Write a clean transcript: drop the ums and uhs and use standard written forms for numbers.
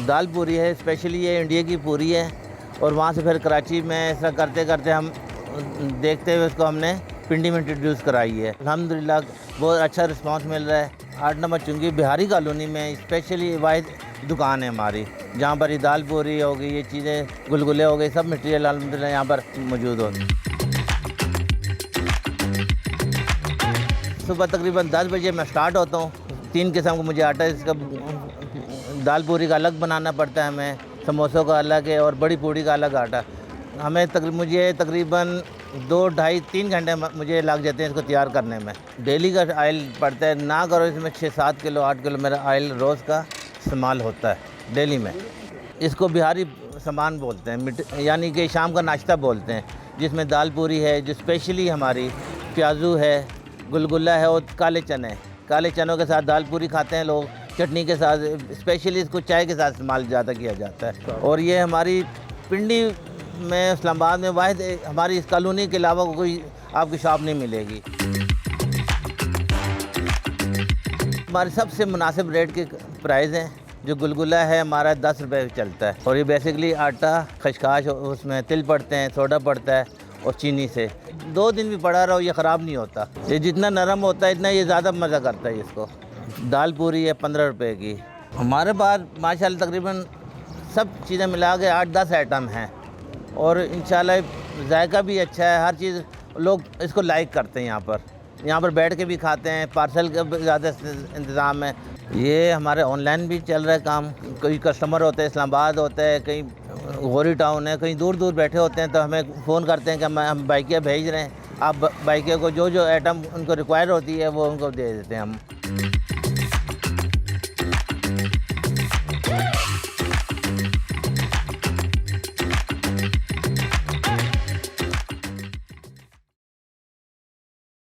दाल पूरी है, स्पेशली ये इंडिया की पूरी है। और वहाँ से फिर कराची में ऐसा करते करते हम देखते हुए उसको हमने पिंडी में इंट्रोड्यूस कराई है। अल्हम्दुलिल्लाह बहुत अच्छा रिस्पांस मिल रहा है। 8 नंबर चुंगी बिहारी कॉलोनी में स्पेशली वाहिद दुकान है हमारी, जहाँ पर ये दाल पूरी हो गई, ये चीज़ें गुलगुले हो गए, सब मटेरियल अल्हम्दुलिल्लाह यहाँ पर मौजूद होते हैं। सुबह तकरीबन 10 बजे मैं स्टार्ट होता हूँ। 3 किस्म का मुझे आटा, इसका दाल पूरी का अलग बनाना पड़ता है हमें, समोसों का अलग है और बड़ी पूड़ी का अलग आटा। हमें मुझे तकरीबन 2, ढाई, 3 घंटे मुझे लग जाते हैं इसको तैयार करने में। डेली का ऑयल पड़ता है, ना करो इसमें 6-7 किलो 8 किलो मेरा ऑयल रोज़ का इस्तेमाल होता है डेली में। इसको बिहारी सामान बोलते हैं, यानी कि शाम का नाश्ता बोलते हैं, जिसमें दाल पूरी है जो स्पेशली हमारी, प्याजू है, गुलगुला है और काले चनों के साथ दाल पूरी खाते हैं लोग, चटनी के साथ। स्पेशली इसको चाय के साथ इस्तेमाल ज़्यादा किया जाता है। और ये हमारी पिंडी में, इस्लामाबाद में वाहिद हमारी इस कॉलोनी के अलावा कोई आपकी शॉप नहीं मिलेगी। हमारे सबसे मुनासिब रेट के प्राइस हैं। जो गुलगुला है हमारा 10 रुपये चलता है, और ये बेसिकली आटा, खशखाश, उसमें तिल पड़ते हैं, सोडा पड़ता है और चीनी से 2 दिन भी पड़ा रहो ये ख़राब नहीं होता। ये जितना नरम होता है इतना ये ज़्यादा मज़ा करता है। इसको दाल पूरी है 15 रुपये की। हमारे पास माशाल्लाह तकरीबन सब चीज़ें मिला के 8-10 आइटम हैं, और इंशाल्लाह जायका भी अच्छा है। हर चीज़ लोग इसको लाइक करते हैं। यहाँ पर बैठ के भी खाते हैं। पार्सल का ज़्यादा इंतज़ाम है। ये हमारे ऑनलाइन भी चल रहा है काम। कई कस्टमर होते हैं, इस्लामाबाद होता है, कहीं गोरी टाउन है, कहीं दूर दूर बैठे होते हैं, तो हमें फ़ोन करते हैं कि हम बाइकिया भेज रहे हैं। आप बाइकिया को जो जो आइटम उनको रिक्वायर होती है वो उनको दे देते हैं हम।